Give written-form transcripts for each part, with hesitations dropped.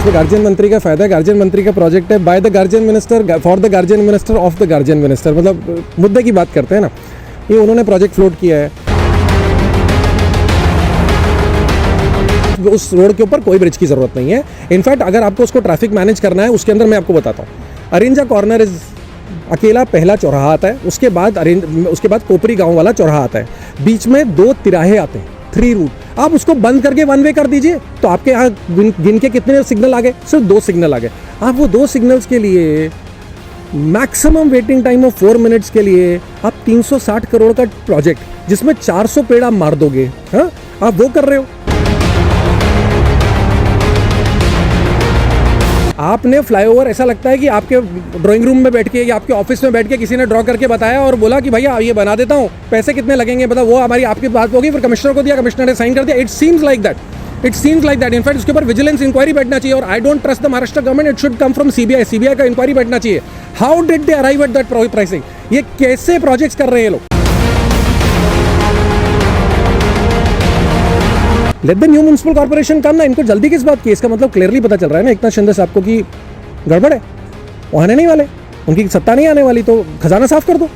इसमें गार्जियन मंत्री का फ़ायदा है। गार्जियन मंत्री का प्रोजेक्ट है by the guardian minister for the guardian minister of the guardian minister, मतलब मुद्दे की बात करते हैं ना, ये उन्होंने प्रोजेक्ट फ्लोट किया है। उस रोड के ऊपर कोई ब्रिज की ज़रूरत नहीं है। इनफैक्ट अगर आपको उसको ट्रैफिक मैनेज करना है, उसके अंदर मैं आपको बताता हूँ, अरेंजा कॉर्नर इज अकेला पहला चौराहा आता है, उसके बाद कोपरी गांव वाला चौराहा आता है, बीच में 2 तिराहे आते हैं, 3 रूट। आप उसको बंद करके 1 वे कर दीजिए तो आपके यहाँ गिन के कितने सिग्नल आ गए? सिर्फ 2 सिग्नल आ गए। आप वो 2 सिग्नल्स के लिए maximum waiting time of 4 minutes के लिए आप 360 करोड़ का प्रोजेक्ट जिसमें 400 पेड़ आप मार दोगे, हाँ, आप वो कर रहे हो। आपने फ्लाईओवर ऐसा लगता है कि आपके ड्राइंग रूम में बैठ के या आपके ऑफिस में बैठ के किसी ने ड्रॉ करके बताया और बोला कि भैया ये बना देता हूँ, पैसे कितने लगेंगे बता, वो हमारी आपकी बात होगी, फिर कमिश्नर को दिया, कमिश्नर ने साइन कर दिया। It seems like that. In fact उसके ऊपर विजिलेंस इंक्वायरी बैठना चाहिए और I don't trust the Maharashtra government, it should come from CBI का इंक्वायरी बैठना चाहिए। How did they arrive at that pricing? ये कैसे प्रोजेक्ट्स कर रहे हैं लोग? Let the new municipal corporation come ना, इनको जल्दी किस बात की? इसका मतलब क्लियरली पता चल रहा है ना एकनाथ शिंदे साहब को कि गड़बड़ है, वो आने नहीं वाले, उनकी सत्ता नहीं आने वाली, तो खजाना साफ कर दो।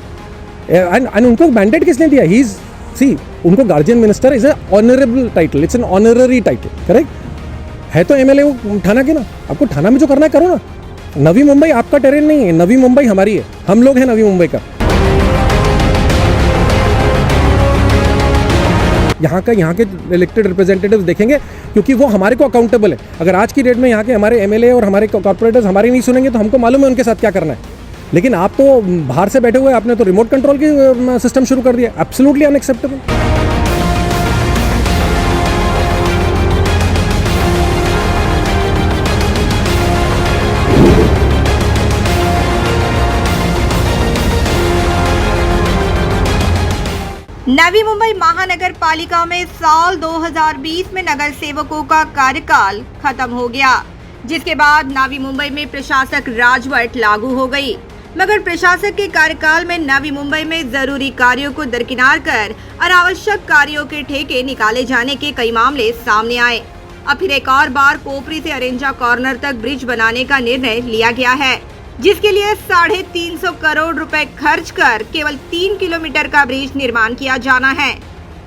एंड उनको मैंडेट किसने दिया? ही इज उनको guardian minister is a honourable title, it's an honorary title, correct है। तो एमएलए वो ठाना के ना, आपको ठाना में जो करना है करो ना। नवी मुंबई आपका टेरेन नहीं है, नवी मुंबई हमारी है, हम लोग हैं नवी मुंबई का। यहाँ के इलेक्टेड रिप्रेजेंटेटिव देखेंगे क्योंकि वो हमारे को अकाउंटेबल है। अगर आज की डेट में यहाँ के हमारे एमएलए और हमारे कॉर्पोरेटर्स हमारी नहीं सुनेंगे तो हमको मालूम है उनके साथ क्या करना है। लेकिन आप तो बाहर से बैठे हुए, आपने तो रिमोट कंट्रोल की सिस्टम शुरू कर दिया। Absolutely unacceptable. नवी मुंबई महानगर पालिका में साल 2020 में नगर सेवकों का कार्यकाल खत्म हो गया, जिसके बाद नवी मुंबई में प्रशासक राजवट लागू हो गई। मगर प्रशासक के कार्यकाल में नवी मुंबई में जरूरी कार्यों को दरकिनार कर अनावश्यक कार्यों के ठेके निकाले जाने के कई मामले सामने आए। अब फिर एक और बार कोपरी से अरेंजा कॉर्नर तक ब्रिज बनाने का निर्णय लिया गया है, जिसके लिए 350 करोड़ रुपए खर्च कर केवल 3 किलोमीटर का ब्रिज निर्माण किया जाना है।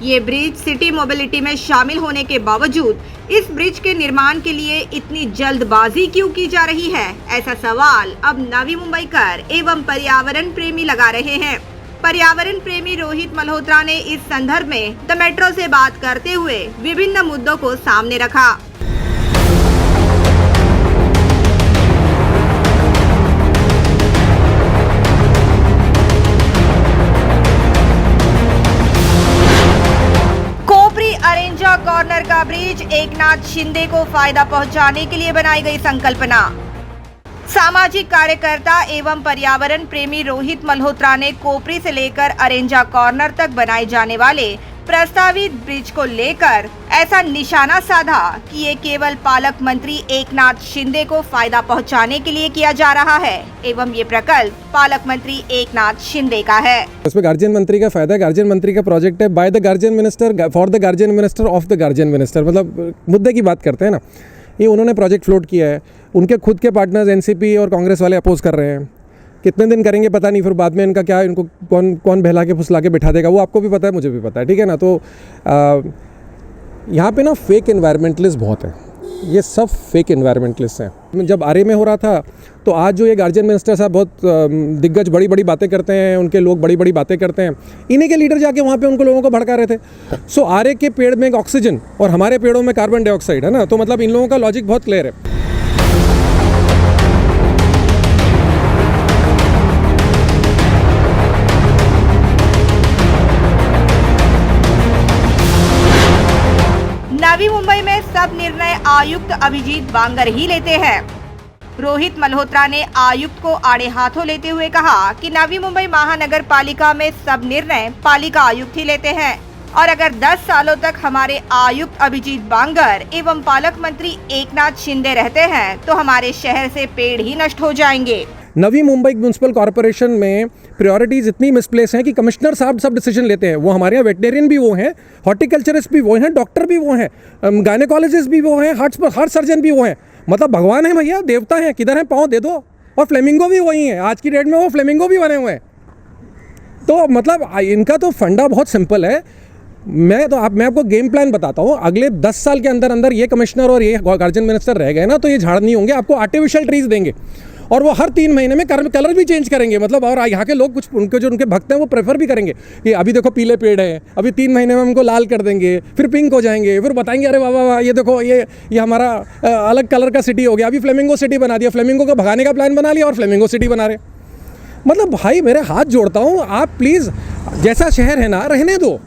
ये ब्रिज सिटी मोबिलिटी में शामिल होने के बावजूद इस ब्रिज के निर्माण के लिए इतनी जल्दबाजी क्यों की जा रही है, ऐसा सवाल अब नवी मुंबईकर एवं पर्यावरण प्रेमी लगा रहे हैं। पर्यावरण प्रेमी रोहित मल्होत्रा ने इस संदर्भ में द मेट्रो से बात करते हुए विभिन्न मुद्दों को सामने रखा। अरेंजा कॉर्नर का ब्रिज एकनाथ शिंदे को फायदा पहुंचाने के लिए बनाई गई संकल्पना। सामाजिक कार्यकर्ता एवं पर्यावरण प्रेमी रोहित मल्होत्रा ने कोपरी से लेकर अरेंजा कॉर्नर तक बनाए जाने वाले प्रस्तावित ब्रिज को लेकर ऐसा निशाना साधा कि ये केवल पालक मंत्री एकनाथ शिंदे को फायदा पहुंचाने के लिए किया जा रहा है एवं ये प्रकल्प पालक मंत्री एकनाथ शिंदे का है। इसमें गार्जियन मंत्री का फायदा है। गार्जियन मंत्री का प्रोजेक्ट है by the guardian minister for the guardian minister of the guardian minister, मतलब मुद्दे की बात करते हैं ना, ये उन्होंने प्रोजेक्ट फ्लोट किया है। उनके खुद के पार्टनर्स एनसीपी और कांग्रेस वाले अपोज कर रहे हैं। कितने दिन करेंगे पता नहीं, फिर बाद में इनका क्या, इनको कौन बहला के फुसला के बिठा देगा वो आपको भी पता है, मुझे भी पता है, ठीक है ना। तो यहाँ पे ना फेक एनवायरमेंटलिस्ट बहुत है, ये सब फेक एनवायरमेंटलिस्ट हैं। जब आरए में हो रहा था तो आज जो ये गार्जियन मिनिस्टर साहब बहुत दिग्गज बड़ी बड़ी बातें करते हैं, उनके लोग बड़ी बड़ी बातें करते हैं, इन्हीं के लीडर जाके वहाँ पे उनको लोगों को भड़का रहे थे। सो आरए के पेड़ में ऑक्सीजन और हमारे पेड़ों में कार्बन डाइऑक्साइड है ना, तो मतलब इन लोगों का लॉजिक बहुत क्लियर है। नवी मुंबई में सब निर्णय आयुक्त अभिजीत बांगर ही लेते हैं। रोहित मल्होत्रा ने आयुक्त को आड़े हाथों लेते हुए कहा कि नवी मुंबई महानगर पालिका में सब निर्णय पालिका आयुक्त ही लेते हैं और अगर 10 सालों तक हमारे आयुक्त अभिजीत बांगर एवं पालक मंत्री एकनाथ शिंदे रहते हैं तो हमारे शहर से पेड़ ही नष्ट हो जाएंगे। नवी मुंबई म्युनिसिपल कॉर्पोरेशन में प्रायोरिटीज इतनी मिसप्लेस हैं कि कमिश्नर साहब सब डिसीजन लेते हैं। वो हमारे यहाँ वेटनेरियन भी वो हैं, हॉर्टिकल्चरिस्ट भी वो हैं, डॉक्टर भी वो हैं, गायनेकोलॉजिस्ट भी वो हैं, हार्ट सर्जन भी वो हैं, मतलब भगवान है भैया, देवता हैं, किधर हैं पाँव दे दो। और फ्लेमिंगो भी वही है, आज की डेट में वो फ्लेमिंगो भी बने हुए हैं। तो मतलब इनका तो फंडा बहुत सिंपल है। मैं आपको गेम प्लान बताता हूँ। अगले 10 साल के अंदर अंदर ये कमिश्नर और ये गार्जियन मिनिस्टर रह गए ना, तो ये झाड़ नहीं होंगे, आपको आर्टिफिशियल ट्रीज देंगे और वो हर 3 महीने में कलर भी चेंज करेंगे। मतलब और यहाँ के लोग कुछ उनके भक्त हैं वो प्रेफर भी करेंगे कि अभी देखो पीले पेड़ है, अभी 3 महीने में हमको लाल कर देंगे, फिर पिंक हो जाएंगे, फिर बताएंगे अरे वाह वाह ये देखो ये हमारा अलग कलर का सिटी हो गया। अभी फ्लेमिंगो सिटी बना दिया, फ्लेमिंगो को भगाने का प्लान बना लिया और फ्लेमिंगो सिटी बना रहे। मतलब भाई मेरे हाथ जोड़ता हूँ, आप प्लीज़ जैसा शहर है ना रहने दो।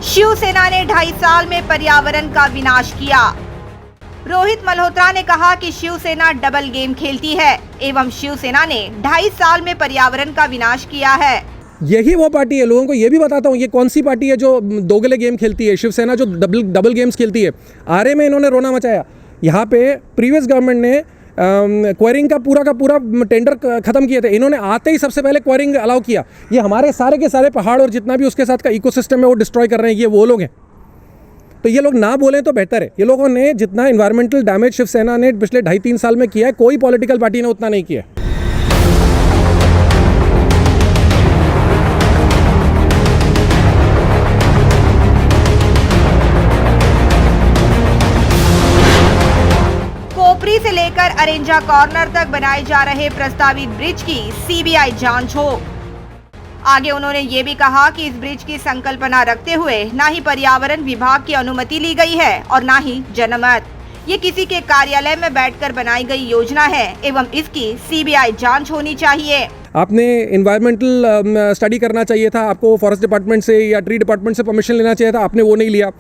शिवसेना ने 2.5 साल में पर्यावरण का विनाश किया। रोहित मल्होत्रा ने कहा कि शिवसेना डबल गेम खेलती है एवं शिवसेना ने 2.5 साल में पर्यावरण का विनाश किया है। यही वो पार्टी है, लोगों को ये भी बताता हूँ, ये कौन सी पार्टी है जो दोगले गेम खेलती है। शिवसेना जो डबल गेम्स खेलती है। आरए में इन्होंने रोना मचाया। यहाँ पे प्रीवियस गवर्नमेंट ने क्वायरिंग का पूरा टेंडर खत्म किए थे, इन्होंने आते ही सबसे पहले क्वायरिंग अलाउ किया। ये हमारे सारे के सारे पहाड़ और जितना भी उसके साथ का इकोसिस्टम है वो डिस्ट्रॉय कर रहे हैं, ये वो लोग हैं। तो ये लोग ना बोलें तो बेहतर है। ये लोगों ने जितना इन्वायरमेंटल डैमेज शिवसेना ने पिछले 2.5-3 साल में किया है, कोई पॉलिटिकल पार्टी ने उतना नहीं किया है। कोपरी से लेकर अरेंजा कॉर्नर तक बनाए जा रहे प्रस्तावित ब्रिज की सीबीआई जांच हो। आगे उन्होंने ये भी कहा कि इस ब्रिज की संकल्पना रखते हुए ना ही पर्यावरण विभाग की अनुमति ली गई है और ना ही जनमत। ये किसी के कार्यालय में बैठकर बनाई गई योजना है एवं इसकी सीबीआई जांच होनी चाहिए। आपने इन्वायरमेंटल स्टडी करना चाहिए था, आपको फॉरेस्ट डिपार्टमेंट से या ट्री डिपार्टमेंट से परमिशन लेना चाहिए था, आपने वो नहीं लिया।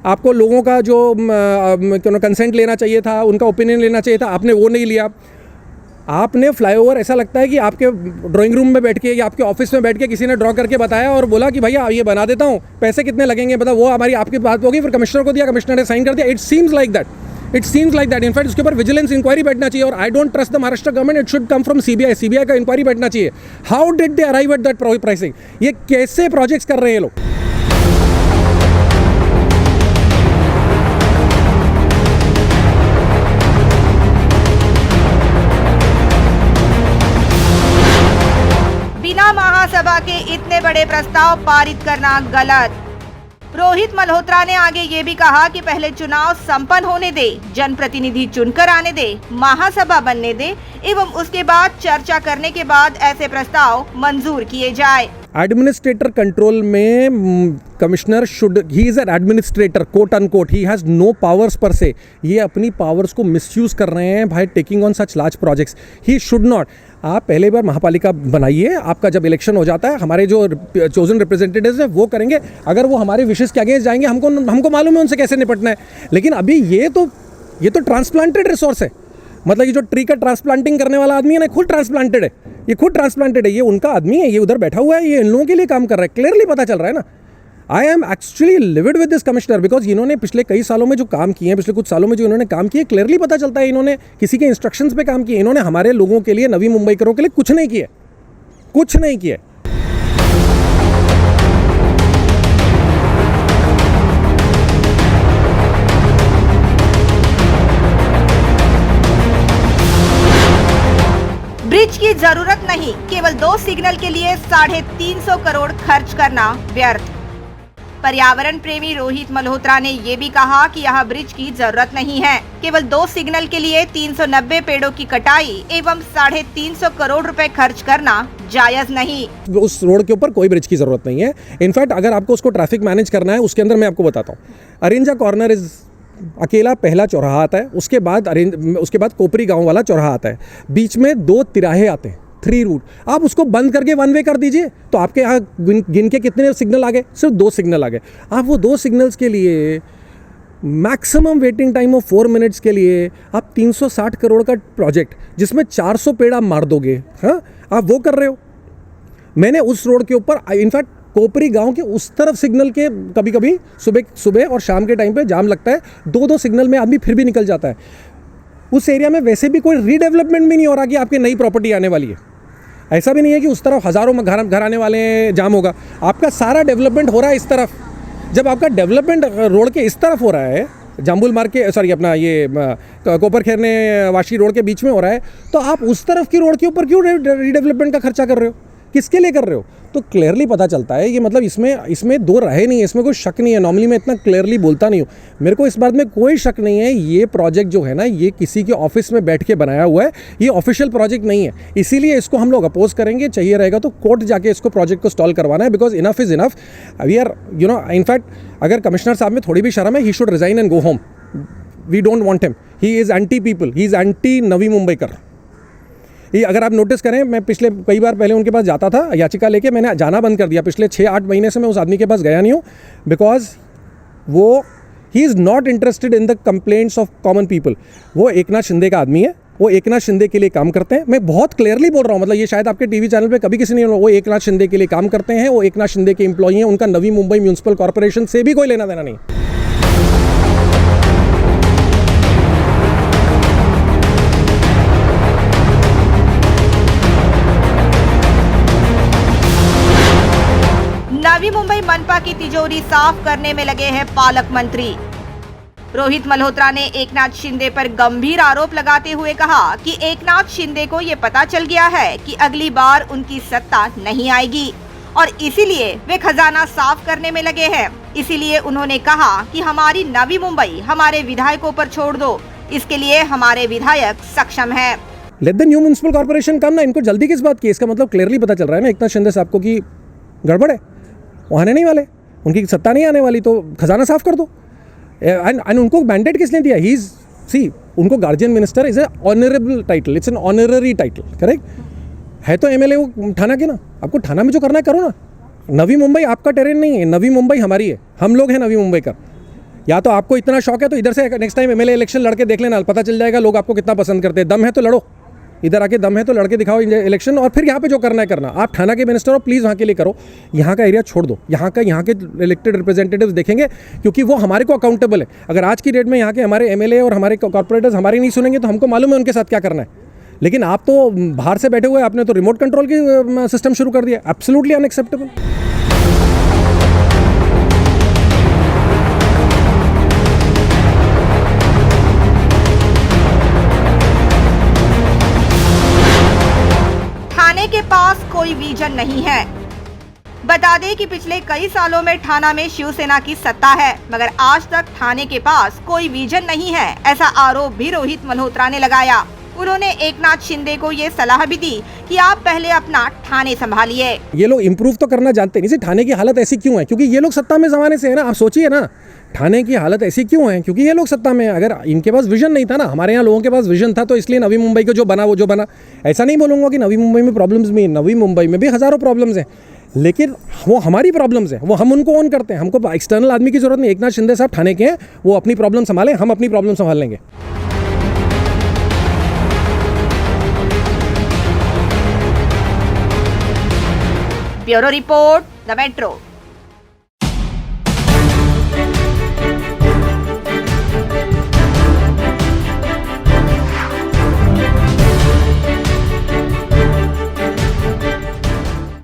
आपको लोगों का जो कंसेंट लेना चाहिए था, उनका ओपिनियन लेना चाहिए था, आपने वो नहीं लिया। आपने फ्लाईओवर ऐसा लगता है कि आपके ड्राइंग रूम में बैठ के या आपके ऑफिस में बैठ के किसी ने ड्रॉ करके बताया और बोला कि भैया ये बना देता हूँ, पैसे कितने लगेंगे बता, वो हमारी आपकी बात होगी, फिर कमिश्नर को दिया, कमिश्नर ने साइन कर दिया। It seems like that. In fact उसके ऊपर विजिलेंस इंक्वायरी बैठना चाहिए और I don't trust the Maharashtra government, it should come from CBI का इंक्वायरी बैठना चाहिए। How did they arrive at that pricing? ये कैसे प्रोजेक्ट्स कर रहे हैं ये लोग? बिना महासभा के इतने बड़े प्रस्ताव पारित करना गलत। रोहित मल्होत्रा ने आगे ये भी कहा कि पहले चुनाव संपन्न होने दे, जनप्रतिनिधि चुनकर आने दे, महासभा बनने दे एवं उसके बाद चर्चा करने के बाद ऐसे प्रस्ताव मंजूर किए जाए। एडमिनिस्ट्रेटर कंट्रोल में commissioner he is an administrator quote unquote, he has no powers per se. ये अपनी पावर्स को मिसयूज कर रहे हैं भाई taking on such large projects. He should not. आप पहले बार महापालिका बनाइए, आपका जब इलेक्शन हो जाता है हमारे जो चोजन रिप्रेजेंटेटिव्स हैं वो करेंगे। अगर वो हमारे विशेष के अगेंस्ट जाएंगे, हमको मालूम है उनसे कैसे निपटना है। लेकिन अभी ये तो ट्रांसप्लांटेड रिसोर्स है। मतलब ये जो ट्री का ट्रांसप्लांटिंग करने वाला आदमी है ना, खुद ट्रांसप्लांटेड है, ये खुद ट्रांसप्लांटेड है, ये उनका आदमी है, ये उधर बैठा हुआ है, ये इन लोगों के लिए काम कर रहा है। क्लियरली पता चल रहा है ना। I am actually levied with this commissioner because इन्होंने पिछले कई सालों में जो काम किए हैं, पिछले कुछ सालों में जो इन्होंने काम किए, क्लियरली पता चलता है इन्होंने किसी के इंस्ट्रक्शंस पे काम किए। इन्होंने हमारे लोगों के लिए, नवी मुंबईकरों के लिए कुछ नहीं किया, कुछ नहीं किया। ब्रिज की जरूरत नहीं, केवल 2 सिग्नल के लिए 350 करोड़ खर्च करना व्यर्थ। पर्यावरण प्रेमी रोहित मल्होत्रा ने ये भी कहा कि यह ब्रिज की जरूरत नहीं है, केवल 2 सिग्नल के लिए 390 पेड़ों की कटाई एवं 350 करोड़ रुपए खर्च करना जायज नहीं। उस रोड के ऊपर कोई ब्रिज की जरूरत नहीं है। इनफैक्ट अगर आपको उसको ट्रैफिक मैनेज करना है, उसके अंदर मैं आपको बताता हूँ, अरेंजा कॉर्नर इज अकेला पहला चौराहा आता है, उसके बाद कोपरी गांव वाला चौराहा आता है, बीच में 2 तिराहे आते हैं, 3 रूट। आप उसको बंद करके 1 वे कर दीजिए तो आपके यहाँ गिन के कितने सिग्नल आ गए? सिर्फ 2 सिग्नल आ गए। आप वो 2 सिग्नल्स के लिए maximum waiting time of 4 minutes के लिए आप 360 करोड़ का प्रोजेक्ट जिसमें 400 पेड़ आप मार दोगे, हाँ, आप वो कर रहे हो। मैंने उस रोड के ऊपर इनफैक्ट कोपरी गांव के उस तरफ सिग्नल के कभी कभी सुबह और शाम के टाइम पे जाम लगता है, 2-2 सिग्नल में आदमी फिर भी निकल जाता है। उस एरिया में वैसे भी कोई रीडेवलपमेंट भी नहीं हो रहा कि आपकी नई प्रॉपर्टी आने वाली है। ऐसा भी नहीं है कि उस तरफ हज़ारों घर आने वाले हैं, जाम होगा। आपका सारा डेवलपमेंट हो रहा है इस तरफ। जब आपका डेवलपमेंट रोड के इस तरफ हो रहा है, जाम्बुल मार्ग के सॉरी अपना ये कोपर खेरने वाशी रोड के बीच में हो रहा है, तो आप उस तरफ की रोड के ऊपर क्यों रीडेवलपमेंट का खर्चा कर रहे हो? किसके लिए कर रहे हो? तो क्लियरली पता चलता है कि मतलब इसमें दो राहें नहीं है, इसमें कोई शक नहीं है। नॉर्मली मैं इतना क्लियरली बोलता नहीं हूँ, मेरे को इस बात में कोई शक नहीं है। ये प्रोजेक्ट जो है ना, ये किसी के ऑफिस में बैठ के बनाया हुआ है, ये ऑफिशियल प्रोजेक्ट नहीं है। इसीलिए इसको हम लोग अपोज करेंगे। चाहिए रहेगा तो कोर्ट जाके इसको प्रोजेक्ट को स्टॉल करवाना है, because enough is enough. We are in fact अगर कमिश्नर साहब में थोड़ी भी शर्म है, he should resign and go home. We don't want him, he is anti people, he is anti Navi मुंबईकर। ये अगर आप नोटिस करें, मैं पिछले कई बार पहले उनके पास जाता था याचिका लेके, मैंने जाना बंद कर दिया। पिछले 6-8 महीने से मैं उस आदमी के पास गया नहीं हूँ, because he is not interested in the complaints of common people. वो एकनाथ शिंदे का आदमी है, वो एकनाथ शिंदे के लिए काम करते हैं। मैं बहुत क्लियरली बोल रहा हूँ, मतलब ये शायद आपके टीवी चैनल पे कभी किसी ने, वो एकनाथ शिंदे के लिए काम करते हैं, वो एकनाथ शिंदे के एम्प्लॉई हैं। उनका नवी मुंबई म्यूनसिपल कॉर्पोरेशन से भी कोई लेना देना नहीं। नवी मुंबई मनपा की तिजोरी साफ करने में लगे हैं पालक मंत्री। रोहित मल्होत्रा ने एकनाथ शिंदे पर गंभीर आरोप लगाते हुए कहा कि एकनाथ शिंदे को ये पता चल गया है कि अगली बार उनकी सत्ता नहीं आएगी और इसीलिए वे खजाना साफ करने में लगे हैं। इसीलिए उन्होंने कहा कि हमारी नवी मुंबई हमारे विधायकों पर छोड़ दो, इसके लिए हमारे विधायक सक्षम है। Let the new municipal corporation come ना। इनको जल्दी किस बात की? इसका मतलब क्लियरली पता चल रहा है ना एकनाथ शिंदे साहब को कि गड़बड़ है, वो आने नहीं वाले, उनकी सत्ता नहीं आने वाली, तो खजाना साफ कर दो। एंड उनको मैंडेट किसने दिया? ही इज उनको guardian minister is a honourable title, it's an honorary title, correct है। तो एमएलए वो ठाना के ना, आपको ठाना में जो करना है करो ना। नवी मुंबई आपका टेरेन नहीं है, नवी मुंबई हमारी है, हम लोग हैं नवी मुंबई का। या तो आपको इतना शौक है तो इधर से नेक्स्ट टाइम एमएलए इलेक्शन लड़के देख लेना, पता चल जाएगा लोग आपको कितना पसंद करते हैं। दम है तो लड़ो, इधर आके दम है तो लड़के दिखाओ इलेक्शन, और फिर यहाँ पे जो करना है करना। आप थाना के मिनिस्टर हो, प्लीज़ वहाँ के लिए करो, यहाँ का एरिया छोड़ दो। यहाँ के इलेक्टेड रिप्रेजेंटेटिव्स देखेंगे, क्योंकि वो हमारे को अकाउंटेबल है। अगर आज की डेट में यहाँ के हमारे एमएलए और हमारे कॉर्पोरेटर्स हमारी नहीं सुनेंगे तो हमको मालूम है उनके साथ क्या करना है। लेकिन आप तो बाहर से बैठे हुए, आपने तो रिमोट कंट्रोल की सिस्टम शुरू कर दिया। Absolutely unacceptable. थाने के पास कोई विजन नहीं है। बता दें कि पिछले कई सालों में थाना में शिवसेना की सत्ता है, मगर आज तक थाने के पास कोई विजन नहीं है, ऐसा आरोप भी रोहित मल्होत्रा ने लगाया। उन्होंने एकनाथ शिंदे को ये सलाह भी दी कि आप पहले अपना थाने संभालिए। ये लोग इम्प्रूव तो करना जानते नहीं, थाने की हालत ऐसी क्यों है? क्योंकि ये लोग सत्ता में जमाने से है ना। आप सोचिए ना, थाने की हालत ऐसी क्यों है? क्योंकि ये लोग सत्ता में है। अगर इनके पास विजन नहीं था ना, हमारे यहाँ लोगों के पास विजन था, तो इसलिए नवी मुंबई को जो बना वो जो बना। ऐसा नहीं बोलूँगा कि नवी मुंबई में प्रॉब्लम्स भी, नवी मुंबई में भी हज़ारों प्रॉब्लम्स हैं, लेकिन वो हमारी प्रॉब्लम्स हैं, वो हम उनको ऑन करते हैं। हमको एक्सटर्नल आदमी की जरूरत नहीं। एकनाथ शिंदे साहब थाने के हैं, वो अपनी प्रॉब्लम संभालें, हम अपनी प्रॉब्लम संभाल लेंगे। Bureau report, the metro.